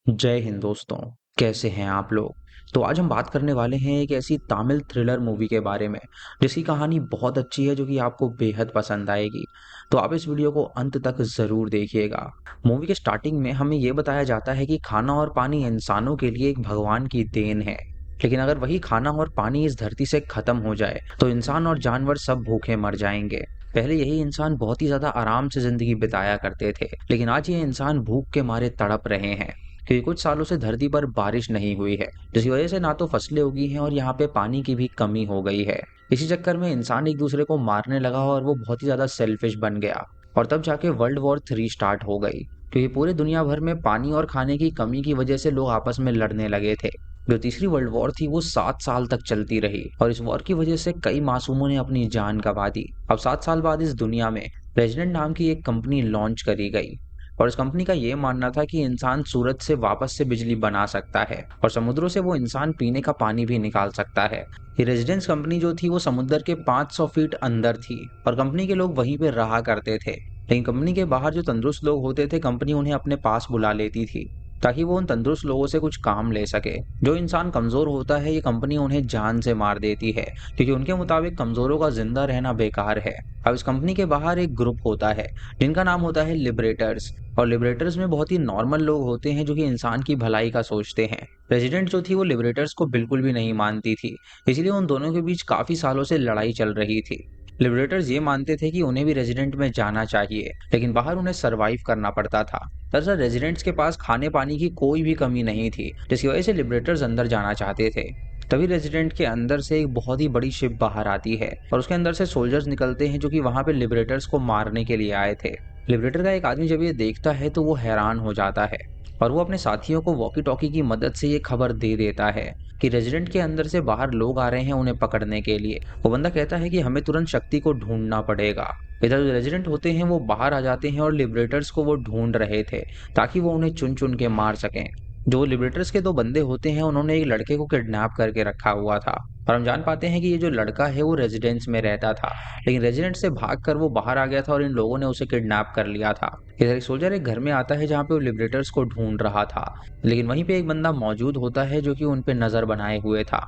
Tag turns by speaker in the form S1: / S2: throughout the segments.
S1: जय हिंद दोस्तों। कैसे हैं आप लोग। तो आज हम बात करने वाले हैं एक ऐसी तमिल थ्रिलर मूवी के बारे में जिसकी कहानी बहुत अच्छी है, जो कि आपको बेहद पसंद आएगी। तो आप इस वीडियो को अंत तक जरूर देखिएगा। मूवी के स्टार्टिंग में हमें यह बताया जाता है कि खाना और पानी इंसानों के लिए एक भगवान की देन है। लेकिन अगर वही खाना और पानी इस धरती से खत्म हो जाए तो इंसान और जानवर सब भूखे मर जाएंगे। पहले यही इंसान बहुत ही ज्यादा आराम से जिंदगी बिताया करते थे, लेकिन आज ये इंसान भूख के मारे तड़प रहे हैं, क्योंकि कुछ सालों से धरती पर बारिश नहीं हुई है, जिसकी वजह से ना तो फसलें उगी हैं और यहाँ पे पानी की भी कमी हो गई है। इसी चक्कर में इंसान एक दूसरे को मारने लगा और वो बहुत ही ज्यादा सेल्फिश बन गया। और तब जाके वर्ल्ड वॉर 3 स्टार्ट हो गई, क्योंकि पूरे दुनिया भर में पानी और खाने की कमी की वजह से लोग आपस में लड़ने लगे थे। जो तीसरी वर्ल्ड वॉर थी वो 7 साल तक चलती रही और इस वॉर की वजह से कई मासूमों ने अपनी जान गंवा दी। अब 7 साल बाद इस दुनिया में रेजिडेंट नाम की एक कंपनी लॉन्च करी गई और इस कंपनी का ये मानना था कि इंसान सूरज से वापस से बिजली बना सकता है और समुद्रों से वो इंसान पीने का पानी भी निकाल सकता है। ये रेजिडेंस कंपनी जो थी वो समुद्र के 500 फीट अंदर थी और कंपनी के लोग वहीं पे रहा करते थे। लेकिन कंपनी के बाहर जो तंदुरुस्त लोग होते थे, कंपनी उन्हें अपने पास बुला लेती थी ताकि वो उन तंदुरुस्त लोगों से कुछ काम ले सके। जो इंसान कमजोर होता है ये कंपनी उन्हें जान से मार देती है, क्योंकि उनके मुताबिक कमजोरों का जिंदा रहना बेकार है। अब इस कंपनी के बाहर एक ग्रुप होता है जिनका नाम होता है लिबरेटर्स। और लिबरेटर्स में बहुत ही नॉर्मल लोग होते हैं जो कि इंसान की भलाई का सोचते हैं। प्रेसिडेंट जो थी वो लिबरेटर्स को बिल्कुल भी नहीं मानती थी, इसलिए उन दोनों के बीच काफी सालों से लड़ाई चल रही थी। लिबरेटर्स ये मानते थे कि उन्हें भी रेजिडेंट में जाना चाहिए, लेकिन बाहर उन्हें सरवाइव करना पड़ता था। दरअसल रेजिडेंट्स के पास खाने पानी की कोई भी कमी नहीं थी, जिसकी वजह से लिबरेटर्स अंदर जाना चाहते थे। तभी रेजिडेंट के अंदर से एक बहुत ही बड़ी शिप बाहर आती है और उसके अंदर से सोल्जर्स निकलते हैं जो कि वहां पे लिबरेटर्स को मारने के लिए आए थे। लिबरेटर का एक आदमी जब ये देखता है तो वो हैरान हो जाता है और वो अपने साथियों को वॉकी टॉकी की मदद से ये खबर दे देता है कि रेजिडेंट के अंदर से बाहर लोग आ रहे हैं उन्हें पकड़ने के लिए। वो बंदा कहता है कि हमें तुरंत शक्ति को ढूंढना पड़ेगा। इधर जो रेजिडेंट होते हैं वो बाहर आ जाते हैं और लिबरेटर्स को वो ढूंढ रहे थे ताकि वो उन्हें चुन चुन के मार सकें। जो लिबरेटर्स के दो बंदे होते हैं उन्होंने एक लड़के को किडनैप करके रखा हुआ था और हम जान पाते हैं कि ये जो लड़का है वो रेजिडेंस में रहता था, लेकिन रेजिडेंट से भागकर वो बाहर आ गया था और इन लोगों ने उसे किडनैप कर लिया था। इधर एक सोल्जर एक घर में आता है जहाँ पे वो लिबरेटर्स को ढूंढ रहा था, लेकिन वहीं पे एक बंदा मौजूद होता है जो कि उन पे नजर बनाए हुए था।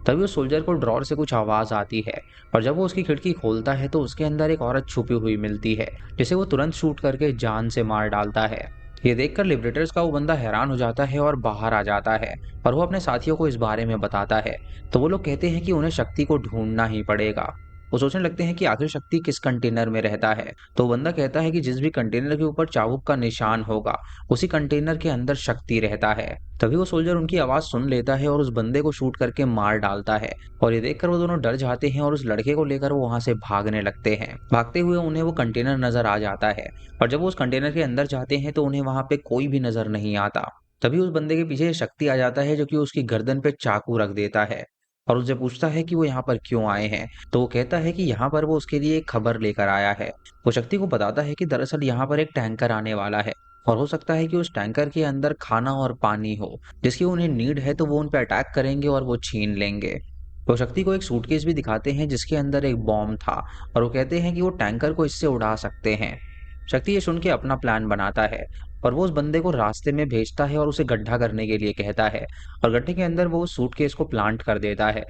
S1: तभी उस सोल्जर को ड्रॉर से कुछ आवाज आती है और जब वो उसकी खिड़की खोलता है तो उसके अंदर एक औरत छुपी हुई मिलती है, जिसे वो तुरंत शूट करके जान से मार डालता है। ये देखकर लिबरेटर्स का वो बंदा हैरान हो जाता है और बाहर आ जाता है और वो अपने साथियों को इस बारे में बताता है। तो वो लोग कहते हैं कि उन्हें शक्ति को ढूंढना ही पड़ेगा। वो सोचने लगते हैं कि आखिर शक्ति किस कंटेनर में रहता है। तो वो बंदा कहता है कि जिस भी कंटेनर के ऊपर चाबुक का निशान होगा उसी कंटेनर के अंदर शक्ति रहता है। तभी वो सोल्जर उनकी आवाज सुन लेता है और उस बंदे को शूट करके मार डालता है। और ये देखकर वो दोनों डर जाते हैं और उस लड़के को लेकर वो वहां से भागने लगते हैं। भागते हुए उन्हें वो कंटेनर नजर आ जाता है और जब वो उस कंटेनर के अंदर जाते हैं तो उन्हें वहां पे कोई भी नजर नहीं आता। तभी उस बंदे के पीछे शक्ति आ जाता है जो कि उसकी गर्दन पे चाकू रख देता है और उससे पूछता है कि वो यहाँ पर क्यों आए हैं। तो वो कहता है कि यहाँ पर वो उसके लिए एक खबर लेकर आया है। वो शक्ति को बताता है कि दरअसल यहाँ पर एक टैंकर आने वाला है और हो सकता है कि उस टैंकर के अंदर खाना और पानी हो जिसकी उन्हें नीड है, तो वो उन पर अटैक करेंगे और वो छीन लेंगे। वो शक्ति को एक सूटकेस भी दिखाते हैं जिसके अंदर एक बॉम्ब था और वो कहते हैं कि वो टैंकर को इससे उड़ा सकते हैं। शक्ति ये सुन के अपना प्लान बनाता है और वो उस बंदे को रास्ते में भेजता है और उसे गड्ढा करने के लिए कहता है और गड्ढे के अंदर वो उस सूटकेस को प्लांट कर देता है।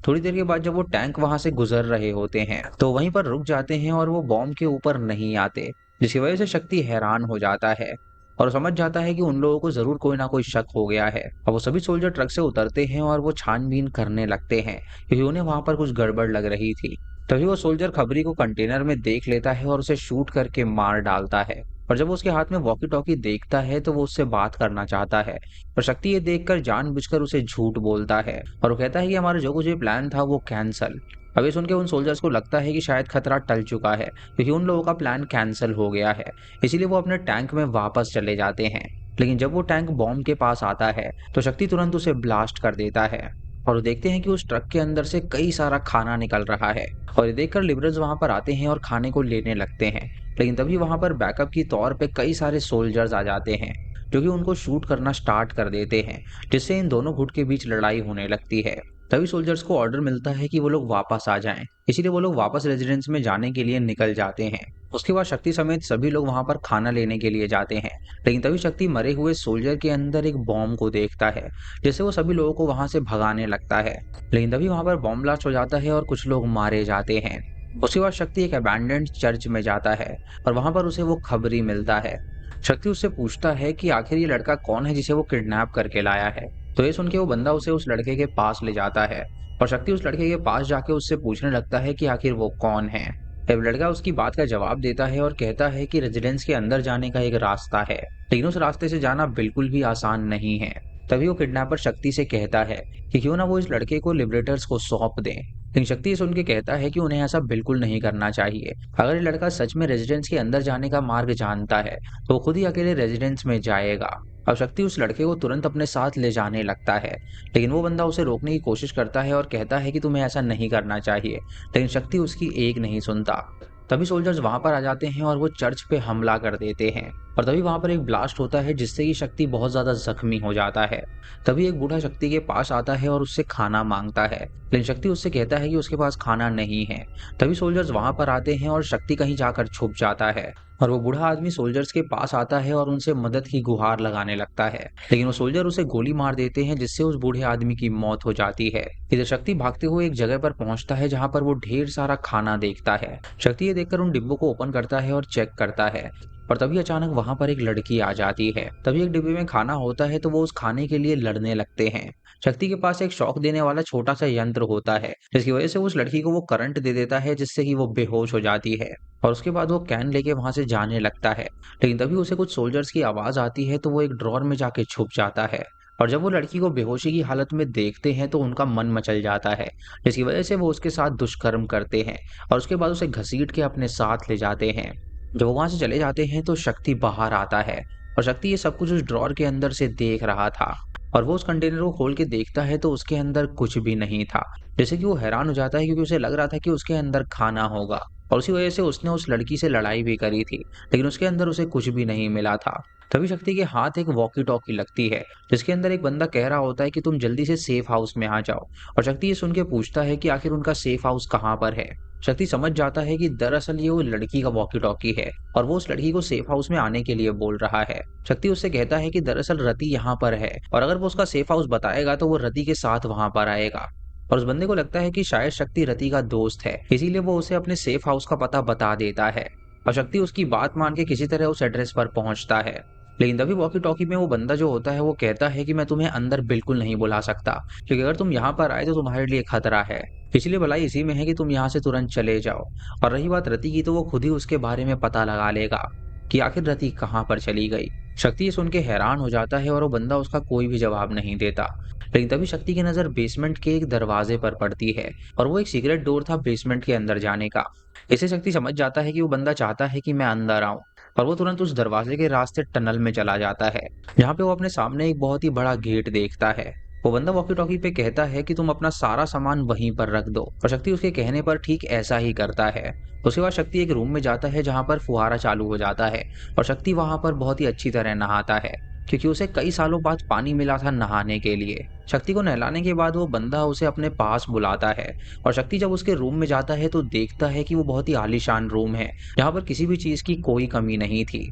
S1: थोड़ी देर के बाद जब वो टैंक वहां से गुजर रहे होते हैं तो वहीं पर रुक जाते हैं और वो बॉम्ब के ऊपर नहीं आते, जिसकी वजह से शक्ति हैरान हो जाता है और समझ जाता है कि उन लोगों को जरूर कोई ना कोई शक हो गया है। और वो सभी सोल्जर ट्रक से उतरते हैं और वो छानबीन करने लगते हैं क्योंकि उन्हें वहां पर कुछ गड़बड़ लग रही थी। तभी वो सोल्जर खबरी को कंटेनर में देख लेता है और उसे शूट करके मार डालता है। और जब वो उसके हाथ में वॉकी टॉकी देखता है तो वो उससे बात करना चाहता है, पर शक्ति ये देखकर जानबूझकर उसे झूठ बोलता है और वो कहता है कि हमारा जो कुछ ये प्लान था वो कैंसल। अब ये सुन के उन सोल्जर्स को लगता है कि शायद खतरा टल चुका है, क्योंकि उन लोगों का प्लान कैंसिल हो गया है। इसीलिए वो अपने टैंक में वापस चले जाते हैं। लेकिन जब वो टैंक बॉम्ब के पास आता है तो शक्ति तुरंत उसे ब्लास्ट कर देता है और वो देखते हैं कि उस ट्रक के अंदर से कई सारा खाना निकल रहा है। और ये देखकर लिबरल्स वहां पर आते हैं और खाने को लेने लगते हैं, लेकिन तभी वहां पर बैकअप की तौर पे कई सारे सोल्जर्स आ जाते हैं जो कि उनको शूट करना स्टार्ट कर देते हैं, जिससे इन दोनों गुट के बीच लड़ाई होने लगती है। तभी सोल्जर्स को ऑर्डर मिलता है कि वो लोग वापस आ जाएं। इसीलिए वो लोग वापस रेजिडेंस में जाने के लिए निकल जाते हैं। उसके बाद शक्ति समेत सभी लोग वहां पर खाना लेने के लिए जाते हैं। लेकिन तभी शक्ति मरे हुए सोल्जर के अंदर एक बॉम्ब को देखता है, जिससे वो सभी लोगों को वहां से भगाने लगता है। लेकिन तभी वहां पर बॉम्ब ब्लास्ट हो जाता है और कुछ लोग मारे जाते हैं। उसके बाद शक्ति एक अबैंडन्ड चर्च में जाता है और वहां पर उसे वो खबरी मिलता है। शक्ति उससे पूछता है कि आखिर ये लड़का कौन है जिसे वो किडनैप करके लाया है। तो ये सुन के वो बंदा उसे उस लड़के के पास ले जाता है और शक्ति उस लड़के के पास जाके उससे पूछने लगता है कि आखिर वो कौन है। तब लड़का उसकी बात का जवाब देता है और कहता है कि रेजिडेंस के अंदर जाने का एक रास्ता है, लेकिन उस रास्ते से जाना बिल्कुल भी आसान नहीं है। तभी वो किडनैपर शक्ति से कहता है कि क्यों ना वो इस लड़के को लिबरेटर्स को सौंप दें। लेकिन शक्ति ये सुन के कहता है कि उन्हें ऐसा बिल्कुल नहीं करना चाहिए। अगर ये लड़का सच में रेजिडेंस के अंदर जाने का मार्ग जानता है तो वो खुद ही अकेले रेजिडेंस में जाएगा। अब शक्ति उस लड़के को तुरंत अपने साथ ले जाने लगता है, लेकिन वो बंदा उसे रोकने की कोशिश करता है और कहता है कि तुम्हें ऐसा नहीं करना चाहिए। लेकिन शक्ति उसकी एक नहीं सुनता। तभी सोल्जर्स वहां पर आ जाते हैं और वो चर्च पे हमला कर देते हैं और तभी वहां पर एक ब्लास्ट होता है जिससे कि शक्ति बहुत ज्यादा जख्मी हो जाता है। तभी एक बूढ़ा शक्ति के पास आता है और उससे खाना मांगता है, लेकिन शक्ति उससे कहता है कि उसके पास खाना नहीं है। तभी सोल्जर्स वहां पर आते हैं और शक्ति कहीं जाकर छुप जाता है और वो बूढ़ा आदमी सोल्जर्स के पास आता है और उनसे मदद की गुहार लगाने लगता है, लेकिन वो सोल्जर उसे गोली मार देते हैं जिससे उस बूढ़े आदमी की मौत हो जाती है। इधर शक्ति भागते हुए एक जगह पर पहुंचता है जहां पर वो ढेर सारा खाना देखता है। शक्ति ये देखकर उन डिब्बों को ओपन करता है और चेक करता है और तभी अचानक वहां पर एक लड़की आ जाती है। तभी एक डिब्बे में खाना होता है तो वो उस खाने के लिए लड़ने लगते हैं। शक्ति के पास एक शॉक देने वाला छोटा सा यंत्र होता है जिसकी वजह से उस लड़की को वो करंट दे देता है जिससे कि वो बेहोश हो जाती है और उसके बाद वो कैन लेके वहां से जाने लगता है। लेकिन तभी उसे कुछ सोल्जर्स की आवाज आती है तो वो एक ड्रॉर में जाके छुप जाता है और जब वो लड़की को बेहोशी की हालत में देखते हैं तो उनका मन मचल जाता है, जिसकी वजह से वो उसके साथ दुष्कर्म करते हैं और उसके बाद उसे घसीट के अपने साथ ले जाते हैं। जब वो वहां से चले जाते हैं तो शक्ति बाहर आता है और शक्ति ये सब कुछ उस ड्रॉर के अंदर से देख रहा था और वो उस कंटेनर को खोल के देखता है तो उसके अंदर कुछ भी नहीं था। जैसे कि वो हैरान हो जाता है क्योंकि उसे लग रहा था कि उसके अंदर खाना होगा और उसी वजह से उसने उस लड़की से लड़ाई भी करी थी, लेकिन उसके अंदर उसे कुछ भी नहीं मिला था। तभी शक्ति के हाथ एक वॉकी टॉकी लगती है जिसके अंदर एक बंदा कह रहा होता है कि तुम जल्दी से सेफ हाउस में आ जाओ और शक्ति ये सुन के पूछता है कि आखिर उनका सेफ हाउस कहाँ पर है। शक्ति समझ जाता है कि दरअसल ये वो लड़की का वॉकी टॉकी है और वो उस लड़की को सेफ हाउस में आने के लिए बोल रहा है। शक्ति उससे कहता है कि दरअसल रति यहाँ पर है और अगर वो उसका सेफ हाउस बताएगा तो वो रति के साथ वहां पर आएगा। और उस बंदे को लगता है कि शायद शक्ति रति का दोस्त है, इसीलिए वो उसे अपने सेफ हाउस का पता बता देता है और शक्ति उसकी बात मान के किसी तरह उस एड्रेस पर पहुंचता है। लेकिन तभी वॉकी टॉकी में वो बंदा जो होता है वो कहता है कि मैं तुम्हें अंदर बिल्कुल नहीं बुला सकता, क्योंकि अगर तुम यहाँ पर आए तो तुम्हारे लिए खतरा है। इसलिए भलाई इसी में है कि तुम यहाँ से तुरंत चले जाओ। और रही बात रति की, तो वो खुद ही उसके बारे में पता लगा लेगा कि आखिर रति कहाँ पर चली गई। शक्ति ये सुन के हैरान हो जाता है और वो बंदा उसका कोई भी जवाब नहीं देता। लेकिन तभी शक्ति की नजर बेसमेंट के एक दरवाजे पर पड़ती है और वो एक सीक्रेट डोर था बेसमेंट के अंदर जाने का। इसे शक्ति समझ जाता है कि वो बंदा चाहता है कि मैं अंदर आऊं और वो तुरंत उस दरवाजे के रास्ते टनल में चला जाता है जहाँ पे वो अपने सामने एक बहुत ही बड़ा गेट देखता है। वो बंदा वॉकी टॉकी पे कहता है कि तुम अपना सारा सामान वहीं पर रख दो और शक्ति उसके कहने पर ठीक ऐसा ही करता है। उसके बाद शक्ति एक रूम में जाता है जहाँ पर फुहारा चालू हो जाता है और शक्ति वहां पर बहुत ही अच्छी तरह नहाता है क्योंकि उसे कई सालों बाद पानी मिला था नहाने के लिए। शक्ति को नहलाने के बाद वो बंदा उसे अपने पास बुलाता है और शक्ति जब उसके रूम में जाता है तो देखता है कि वो बहुत ही आलीशान रूम है जहाँ पर किसी भी चीज की कोई कमी नहीं थी।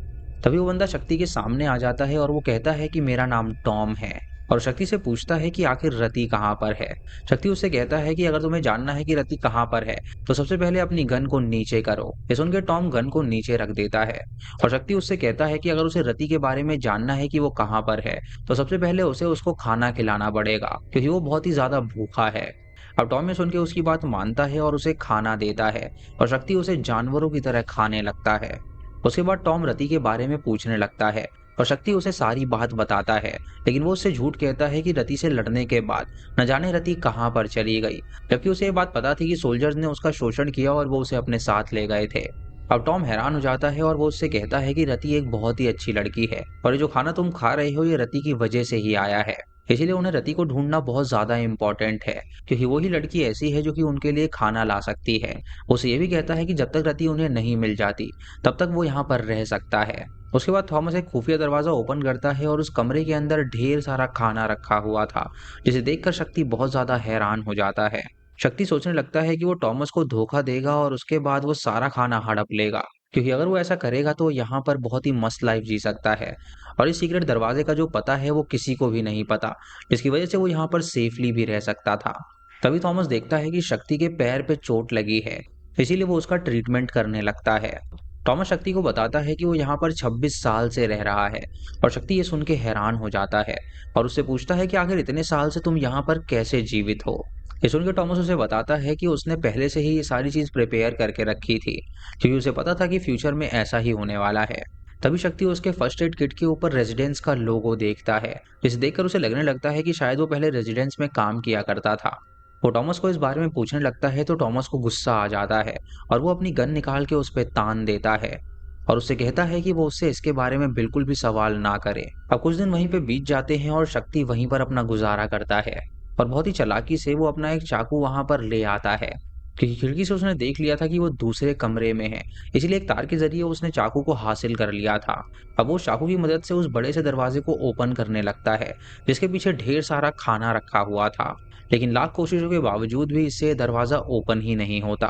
S1: तभी वो बंदा शक्ति के सामने आ जाता है और वो कहता है कि मेरा नाम टॉम है और शक्ति से पूछता है कि आखिर रति कहाँ पर है। शक्ति उससे कहता है कि अगर तुम्हें जानना है कि रति कहाँ पर है तो सबसे पहले अपनी गन को नीचे करो। ये सुनकर टॉम गन को नीचे रख देता है और शक्ति उससे कहता है कि अगर उसे रति के बारे में जानना है कि वो कहाँ पर है तो सबसे पहले उसे उसको खाना खिलाना पड़ेगा क्योंकि वो बहुत ही ज्यादा भूखा है। अब टॉम ये सुन के उसकी बात मानता है और उसे खाना देता है और शक्ति उसे जानवरों की तरह खाने लगता है। उसके बाद टॉम रति के बारे में पूछने लगता है और शक्ति उसे सारी बात बताता है, लेकिन वो उससे झूठ कहता है कि रति से लड़ने के बाद न जाने रति कहाँ पर चली गई, जबकि उसे ये बात पता थी कि सोल्जर्स ने उसका शोषण किया और वो उसे अपने साथ ले गए थे। अब टॉम हैरान हो जाता है और वो उससे कहता है कि रति एक बहुत ही अच्छी लड़की है और ये जो खाना तुम खा रहे हो ये रति की वजह से ही आया है। इसीलिए उन्हें रति को ढूंढना बहुत ज्यादा इम्पोर्टेंट है, क्योंकि वही लड़की ऐसी है जो कि उनके लिए खाना ला सकती है। उसे ये भी कहता है कि जब तक रति उन्हें नहीं मिल जाती तब तक वो यहाँ पर रह सकता है। उसके बाद थॉमस एक खुफिया दरवाजा ओपन करता है और उस कमरे के अंदर ढेर सारा खाना रखा हुआ था, जिसे देखकर शक्ति बहुत ज्यादा हैरान हो जाता है। शक्ति सोचने लगता है कि वो टॉमस को धोखा देगा और उसके बाद वो सारा खाना हड़प लेगा, क्योंकि अगर वो ऐसा करेगा तो यहाँ पर बहुत ही मस्त लाइफ जी सकता है। और इस सीक्रेट दरवाजे का जो पता है वो किसी को भी नहीं पता, जिसकी वजह से वो यहाँ पर सेफली भी रह सकता था। तभी थॉमस देखता है कि शक्ति के पैर पे चोट लगी है, इसीलिए वो उसका ट्रीटमेंट करने लगता है। टॉमस शक्ति को बताता है कि वो यहाँ पर 26 साल से रह रहा है, और शक्ति ये सुन के हैरान हो जाता है और उससे पूछता है कि आखिर इतने साल से तुम यहाँ पर कैसे जीवित हो। ये सुन के टॉमस उसे बताता है कि उसने पहले से ही ये सारी चीज प्रिपेयर करके रखी थी, क्योंकि उसे पता था कि फ्यूचर में ऐसा ही होने वाला है। तभी शक्ति उसके फर्स्ट एड किट के ऊपर रेजिडेंस का लोगो देखता है, जिसे देखकर उसे लगने लगता है कि शायद वो पहले रेजिडेंस में काम किया करता था। वो टॉमस को इस बारे में पूछने लगता है तो टॉमस को गुस्सा आ जाता है और वो अपनी गन निकाल के उस पर तान देता है और उससे कहता है कि वो उससे इसके बारे में बिल्कुल भी सवाल ना करे। अब कुछ दिन वहीं पे बीत जाते हैं और शक्ति वहीं पर अपना गुजारा करता है, और बहुत ही चालाकी से वो अपना एक चाकू वहां पर ले आता है, क्योंकि खिड़की से उसने देख लिया था कि वो दूसरे कमरे में है, इसलिए एक तार के जरिए उसने चाकू को हासिल कर लिया था। अब वो चाकू की मदद से उस बड़े से दरवाजे को ओपन करने लगता है, जिसके पीछे ढेर सारा खाना रखा हुआ था, लेकिन लाख कोशिशों के बावजूद भी इससे दरवाजा ओपन ही नहीं होता।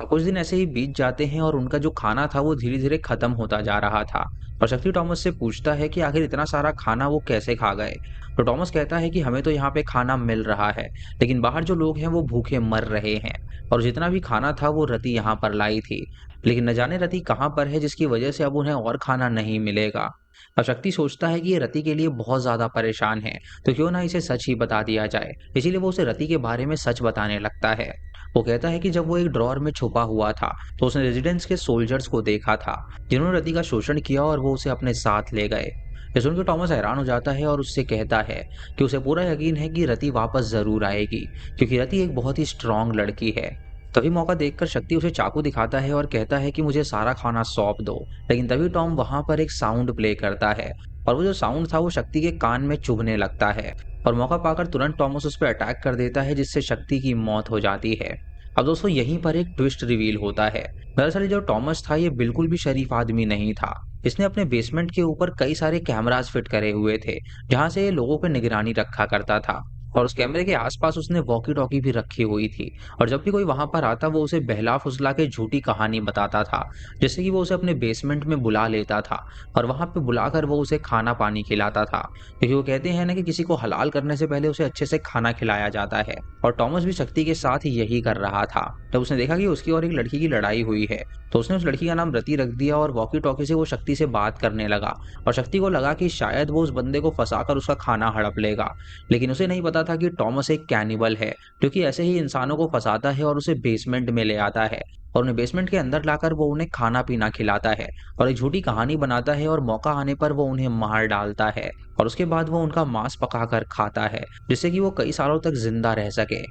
S1: अब कुछ दिन ऐसे ही बीत जाते हैं और उनका जो खाना था वो धीरे धीरे खत्म होता जा रहा था, और शक्ति टॉमस से पूछता है कि आखिर इतना सारा खाना वो कैसे खा गए। तो टॉमस कहता है कि हमें तो यहाँ पे खाना मिल रहा है, लेकिन बाहर जो लोग हैं वो भूखे मर रहे हैं, और जितना भी खाना था वो रति यहाँ पर लाई थी, लेकिन न जाने रति कहाँ पर है, जिसकी वजह से अब उन्हें और खाना नहीं मिलेगा। अब शक्ति सोचता है कि ये रति के लिए बहुत ज्यादा परेशान है, तो क्यों ना इसे सच ही बता दिया जाए। इसीलिए वो उसे रति के बारे में सच बताने लगता है। वो कहता है कि जब वो एक ड्रॉअर में छुपा हुआ था तो उसने रेजिडेंस के सोल्जर्स को देखा था, जिन्होंने रति का शोषण किया और वो उसे अपने साथ ले गए। ये सुनकर टॉमस हैरान हो जाता है और उससे कहता है कि उसे पूरा यकीन है कि रति वापस जरूर आएगी, क्योंकि रति एक बहुत ही स्ट्रांग लड़की है। तभी मौका देखकर शक्ति उसे चाकू दिखाता है और कहता है कि मुझे सारा खाना सौंप दो, लेकिन तभी टॉम वहां पर एक साउंड प्ले करता है, और वो जो साउंड था वो शक्ति के कान में चुभने लगता है, और मौका पाकर तुरंत टॉमस उस पर अटैक कर देता है, जिससे शक्ति की मौत हो जाती है। अब दोस्तों यहीं पर एक ट्विस्ट रिवील होता है। दरअसल जो टॉमस था ये बिल्कुल भी शरीफ आदमी नहीं था। इसने अपने बेसमेंट के ऊपर कई सारे कैमरास फिट करे हुए थे, जहां से ये लोगों पर निगरानी रखा करता था, और उस कैमरे के आसपास उसने वॉकी टॉकी भी रखी हुई थी, और जब भी कोई वहां पर आता वो उसे बहला फुसला के झूठी कहानी बताता था, जैसे कि वो उसे अपने बेसमेंट में बुला लेता था और वहां पे बुलाकर वो उसे खाना पानी खिलाता था, क्योंकि वो कहते हैं ना कि किसी को हलाल करने से पहले उसे अच्छे से खाना खिलाया जाता है। और टॉमस भी शक्ति के साथ यही कर रहा था। जब उसने देखा कि उसकी और एक लड़की की लड़ाई हुई है तो उसने उस लड़की का नाम रति रख दिया, और वॉकी टॉकी से वो शक्ति से बात करने लगा, और शक्ति को लगा कि शायद वो उस बंदे को फंसाकर उसका खाना हड़प लेगा, लेकिन उसे नहीं पता था कि टॉमस एक कैनिबल है, जो कि ऐसे ही इंसानों को फंसाता है और उसे बेसमेंट में ले आता है, और उन्हें बेसमेंट के अंदर लाकर वो उन्हें खाना पीना खिलाता है और एक झूठी कहानी बनाता है, और मौका आने पर वो उन्हें मार डालता है, और उसके बाद वो उनका मांस पकाकर खाता है, जिससे कि वो कई सालों तक जिंदा रह सके।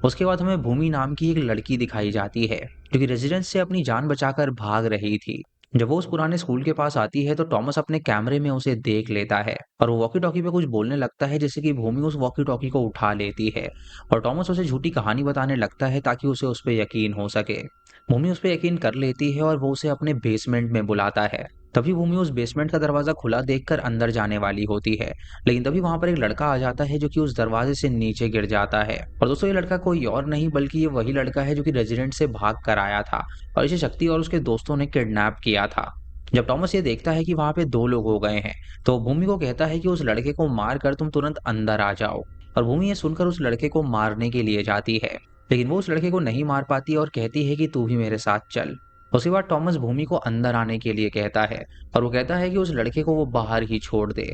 S1: उसके बाद हमें भूमि नाम की एक लड़की दिखाई जाती है, जो कि रेजिडेंस से अपनी जान बचाकर भाग रही थी। जब वो उस पुराने स्कूल के पास आती है तो टॉमस अपने कैमरे में उसे देख लेता है, और वो वॉकी टॉकी पे कुछ बोलने लगता है, जिससे कि भूमि उस वॉकी टॉकी को उठा लेती है, और टॉमस उसे झूठी कहानी बताने लगता है ताकि उसे उस पर यकीन हो सके। भूमि उस पर यकीन कर लेती है और वो उसे अपने बेसमेंट में बुलाता है। तभी भूमि उस बेसमेंट का दरवाजा खुला देखकर अंदर जाने वाली होती है, लेकिन तभी वहां पर एक लड़का आ जाता है जो कि उस दरवाजे से नीचे गिर जाता है। और दोस्तों ये लड़का कोई और नहीं बल्कि ये वही लड़का है जो कि रेजिडेंट से भाग कर आया था, और इसे शक्ति और उसके दोस्तों ने किडनैप किया था। जब टॉमस ये देखता है कि वहां पे दो लोग हो गए हैं तो भूमि को कहता है कि उस लड़के को मार कर तुम तुरंत अंदर आ जाओ, और भूमि ये सुनकर उस लड़के को मारने के लिए जाती है, लेकिन वो उस लड़के को नहीं मार पाती और कहती है कि तू भी मेरे साथ चल। उसके बाद टॉमस भूमि को अंदर आने के लिए कहता है, और वो कहता है कि उस लड़के को वो बाहर ही छोड़ दे।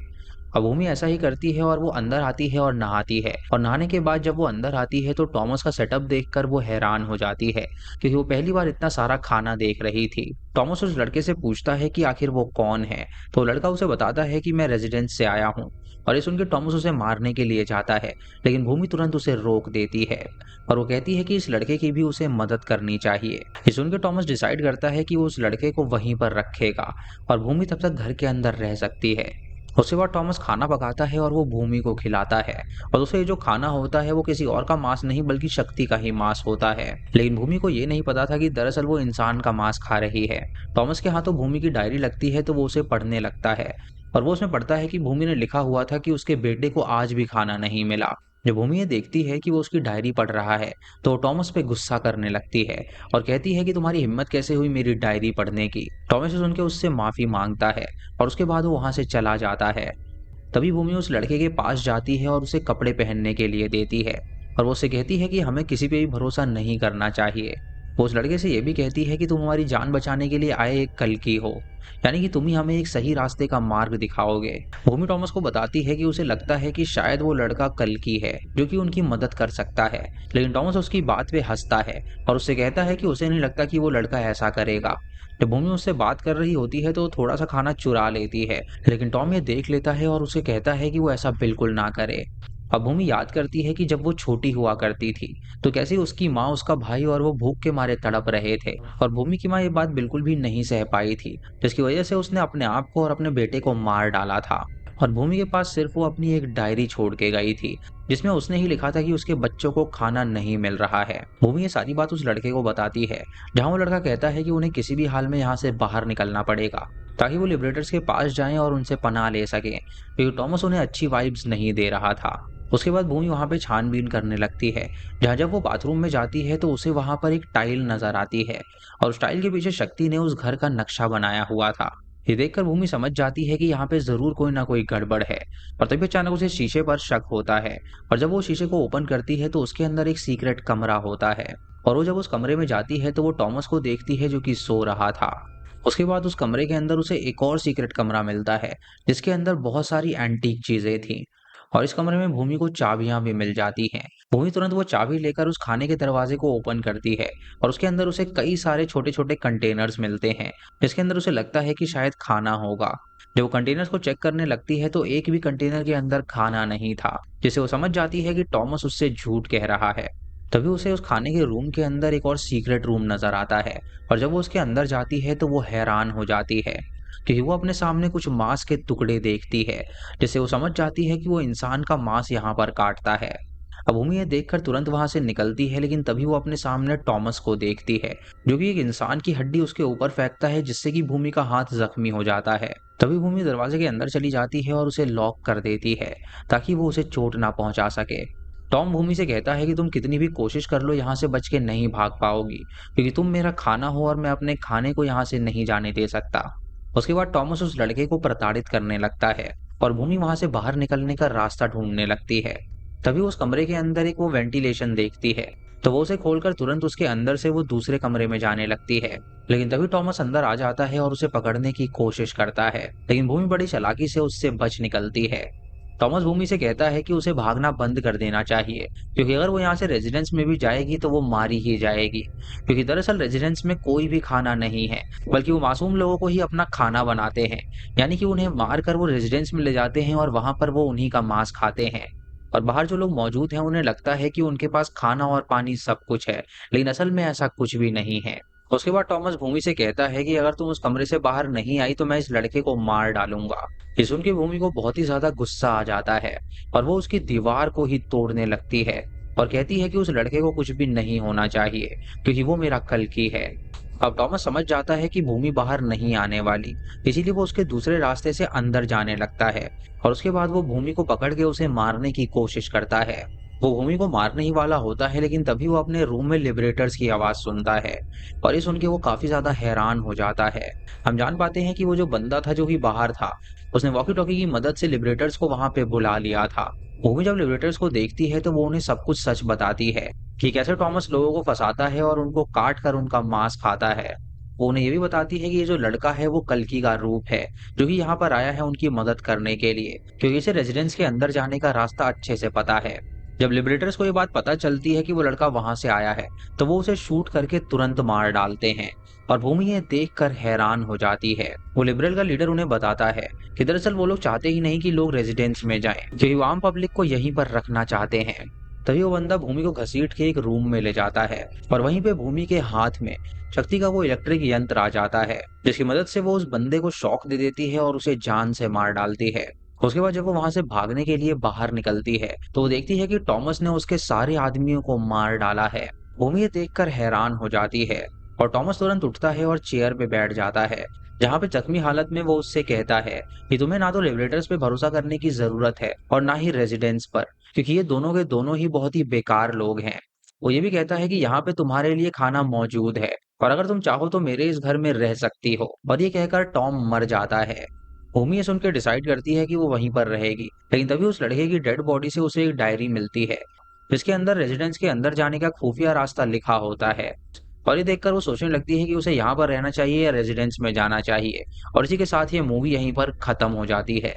S1: अब भूमि ऐसा ही करती है और वो अंदर आती है और नहाती है, और नहाने के बाद जब वो अंदर आती है तो टॉमस का सेटअप देखकर वो हैरान हो जाती है, क्योंकि वो पहली बार इतना सारा खाना देख रही थी। टॉमस उस लड़के से पूछता है कि आखिर वो कौन है, तो लड़का उसे बताता है कि मैं रेजिडेंस से आया हूँ, और ये सुनकर टॉमस उसे मारने के लिए जाता है, लेकिन भूमि तुरंत उसे रोक देती है, और वो कहती है कि इस लड़के की भी उसे मदद करनी चाहिए। ये सुनकर टॉमस डिसाइड करता है कि वो उस लड़के को वहीं पर रखेगा और भूमि तब तक घर के अंदर रह सकती है। उसके बाद टॉमस खाना पकाता है और वो भूमि को खिलाता है। और उसे जो खाना होता है वो किसी और का मांस नहीं बल्कि शक्ति का ही मांस होता है। लेकिन भूमि को ये नहीं पता था कि दरअसल वो इंसान का मांस खा रही है। टॉमस के हाथों भूमि की डायरी लगती है तो वो उसे पढ़ने लगता है। और वो उसमें पढ़ता है कि भूमि ने लिखा हुआ था कि उसके बेटे को आज भी खाना नहीं मिला। जब भूमि ये देखती है कि वो उसकी डायरी पढ़ रहा है तो वो टॉमस पे गुस्सा करने लगती है और कहती है कि तुम्हारी हिम्मत कैसे हुई मेरी डायरी पढ़ने की। टॉमस सुन के उससे माफी मांगता है और उसके बाद वो वहां से चला जाता है। तभी भूमि उस लड़के के पास जाती है और उसे कपड़े पहनने के लिए देती है। और वो उसे कहती है कि हमें किसी पे भी भरोसा नहीं करना चाहिए। वो उस लड़के से ये भी कहती है कि तुम हमारी जान बचाने के लिए आए एक कल्कि हो, यानी कि तुम ही हमें एक सही रास्ते का मार्ग दिखाओगे। भूमि टॉमस को बताती है कि उसे लगता है कि शायद वो लड़का कल्कि है जो कि उनकी मदद कर सकता है। लेकिन टॉमस उसकी बात पे हंसता है और उससे कहता है कि उसे नहीं लगता कि वो लड़का ऐसा करेगा। जब भूमि उससे बात कर रही होती है तो वो थोड़ा सा खाना चुरा लेती है। लेकिन टॉम ये देख लेता है और उसे कहता है कि वो ऐसा बिल्कुल ना करे। अब भूमि याद करती है कि जब वो छोटी हुआ करती थी तो कैसे उसकी माँ, उसका भाई और वो भूख के मारे तड़प रहे थे। और भूमि की माँ ये बात बिल्कुल भी नहीं सह पाई थी, जिसकी वजह से उसने अपने आप को और अपने बेटे को मार डाला था। और भूमि के पास सिर्फ वो अपनी एक डायरी छोड़ के गई थी जिसमें उसने ही लिखा था कि उसके बच्चों को खाना नहीं मिल रहा है। भूमि ये सारी बात उस लड़के को बताती है, जहां वो लड़का कहता है कि उन्हें किसी भी हाल में यहाँ से बाहर निकलना पड़ेगा ताकि वो लिबरेटर्स के पास जाएं और उनसे पनाह ले सकें, क्योंकि टॉमस उन्हें अच्छी वाइब्स नहीं दे रहा था। उसके बाद भूमि वहां पे छानबीन करने लगती है, जहां जब वो बाथरूम में जाती है तो उसे वहां पर एक टाइल नजर आती है और उस टाइल के पीछे शक्ति ने उस घर का नक्शा बनाया हुआ था। ये देखकर भूमि समझ जाती है कि यहाँ पे जरूर कोई ना कोई गड़बड़ है। और तभी अचानक उसे शीशे पर शक होता है और जब वो शीशे को ओपन करती है तो उसके अंदर एक सीक्रेट कमरा होता है। और वो जब उस कमरे में जाती है तो वो टॉमस को देखती है जो कि सो रहा था। उसके बाद उस कमरे के अंदर उसे एक और सीक्रेट कमरा मिलता है जिसके अंदर बहुत सारी एंटीक चीजें थी। और इस कमरे में भूमि को चाबियां भी मिल जाती हैं। भूमि तुरंत वो चाबी लेकर उस खाने के दरवाजे को ओपन करती है और उसके अंदर उसे कई सारे छोटे छोटे कंटेनर्स मिलते हैं जिसके अंदर उसे लगता है कि शायद खाना होगा। जब वो कंटेनर्स को चेक करने लगती है तो एक भी कंटेनर के अंदर खाना नहीं था, जिससे वो समझ जाती है कि टॉमस उससे झूठ कह रहा है। तभी उसे उस खाने के रूम के अंदर एक और सीक्रेट रूम नजर आता है और जब वो उसके अंदर जाती है तो वो हैरान हो जाती है क्योंकि वो अपने सामने कुछ मांस के टुकड़े देखती है, जिससे वो समझ जाती है कि वो इंसान का मांस यहाँ पर काटता है। अब भूमि ये देखकर तुरंत वहां से निकलती है, लेकिन तभी वो अपने सामने टॉमस को देखती है जो कि एक इंसान की हड्डी उसके ऊपर फेंकता है, जिससे कि भूमि का हाथ जख्मी हो जाता है। तभी भूमि दरवाजे के अंदर चली जाती है और उसे लॉक कर देती है ताकि वो उसे चोट ना पहुंचा सके। टॉम भूमि से कहता है कि तुम कितनी भी कोशिश कर लो यहाँ से बच के नहीं भाग पाओगी, क्योंकि तुम मेरा खाना हो और मैं अपने खाने को यहाँ से नहीं जाने दे सकता। उसके बाद टॉमस उस लड़के को प्रताड़ित करने लगता है और भूमि वहां से बाहर निकलने का रास्ता ढूंढने लगती है। तभी उस कमरे के अंदर एक वो वेंटिलेशन देखती है तो वो उसे खोलकर तुरंत उसके अंदर से वो दूसरे कमरे में जाने लगती है। लेकिन तभी टॉमस अंदर आ जाता है और उसे पकड़ने की कोशिश करता है, लेकिन भूमि बड़ी चालाकी से उससे बच निकलती है। टॉमस भूमि से कहता है कि उसे भागना बंद कर देना चाहिए, क्योंकि अगर वो यहाँ से रेजिडेंस में भी जाएगी तो वो मारी ही जाएगी, क्योंकि दरअसल रेजिडेंस में कोई भी खाना नहीं है बल्कि वो मासूम लोगों को ही अपना खाना बनाते हैं। यानी कि उन्हें मार कर वो रेजिडेंस में ले जाते हैं और वहां पर वो उन्हीं का मांस खाते हैं। और बाहर जो लोग मौजूद हैं उन्हें लगता है कि उनके पास खाना और पानी सब कुछ है, लेकिन असल में ऐसा कुछ भी नहीं है। उसके बाद टॉमस भूमि से कहता है कि अगर तुम उस कमरे से बाहर नहीं आई तो मैं इस लड़के को मार डालूंगा। ये सुन के भूमि को बहुत ही ज्यादा गुस्सा आ जाता है और वो उसकी दीवार को ही तोड़ने लगती है और कहती है कि उस लड़के को कुछ भी नहीं होना चाहिए क्योंकि वो मेरा कल्कि है। अब टॉमस समझ जाता है कि भूमि बाहर नहीं आने वाली, इसीलिए वो उसके दूसरे रास्ते से अंदर जाने लगता है और उसके बाद वो भूमि को पकड़ के उसे मारने की कोशिश करता है। वो भूमि को मारने ही वाला होता है, लेकिन तभी वो अपने रूम में लिबरेटर्स की आवाज सुनता है और ये सुन के वो काफी ज्यादा हैरान हो जाता है। हम जान पाते हैं कि वो जो बंदा था जो कि बाहर था, उसने वॉकी टॉकी की मदद से लिबरेटर्स को वहां पे बुला लिया था। भूमि जब लिबरेटर्स को देखती है तो वो उन्हें सब कुछ सच बताती है कि कैसे टॉमस लोगों को फंसाता है और उनको काट कर उनका मांस खाता है। वो उन्हें ये भी बताती है कि ये जो लड़का है वो कल्कि का रूप है जो कि यहाँ पर आया है उनकी मदद करने के लिए, क्योंकि इसे रेजिडेंस के अंदर जाने का रास्ता अच्छे से पता है। जब लिबरेटर्स को ये बात पता चलती है कि वो लड़का वहां से आया है तो वो उसे शूट करके तुरंत मार डालते हैं और भूमि ये देखकर हैरान हो जाती है। वो लिबरल का लीडर उन्हें बताता है कि दरअसल वो लोग चाहते ही नहीं कि लोग रेजिडेंस में जाएं, क्योंकि वो आम पब्लिक को यहीं पर रखना चाहते हैं। तभी वो बंदा भूमि को घसीट के एक रूम में ले जाता है और वहीं पे भूमि के हाथ में शक्ति का वो इलेक्ट्रिक यंत्र आ जाता है जिसकी मदद से वो उस बंदे को शॉक दे देती है और उसे जान से मार डालती है। उसके बाद जब वो वहां से भागने के लिए बाहर निकलती है तो वो देखती है कि टॉमस ने उसके सारे आदमियों को मार डाला है। भूमि ये देखकर हैरान हो जाती है और टॉमस तुरंत उठता है और चेयर पे बैठ जाता है, जहाँ पे जख्मी हालत में वो उससे कहता है कि तुम्हें ना तो लिबरेटर्स पे भरोसा करने की जरूरत है और ना ही रेजिडेंट्स पर, क्योंकि ये दोनों के दोनों ही बहुत ही बेकार लोग हैं। वो ये भी कहता है कि यहाँ पे तुम्हारे लिए खाना मौजूद है और अगर तुम चाहो तो मेरे इस घर में रह सकती हो, और ये कहकर टॉम मर जाता है। भूमि ये सुनकर डिसाइड करती है कि वो वहीं पर रहेगी, लेकिन तभी उस लड़के की डेड बॉडी से उसे एक डायरी मिलती है जिसके अंदर रेजिडेंस के अंदर जाने का खुफिया रास्ता लिखा होता है। और ये देखकर वो सोचने लगती है कि उसे यहाँ पर रहना चाहिए या रेजिडेंस में जाना चाहिए, और इसी के साथ ये मूवी यहीं पर खत्म हो जाती है।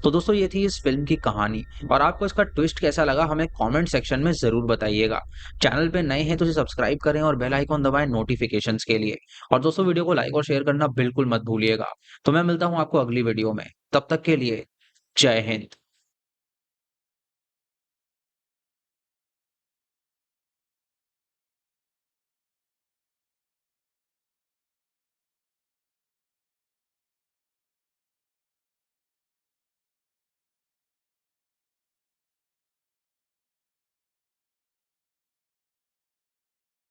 S1: तो दोस्तों ये थी इस फिल्म की कहानी, और आपको इसका ट्विस्ट कैसा लगा हमें कमेंट सेक्शन में जरूर बताइएगा। चैनल पे नए हैं तो इसे सब्सक्राइब करें और बेल आइकॉन दबाएं नोटिफिकेशंस के लिए। और दोस्तों वीडियो को लाइक और शेयर करना बिल्कुल मत भूलिएगा। तो मैं मिलता हूँ आपको अगली वीडियो में, तब तक के लिए जय हिंद।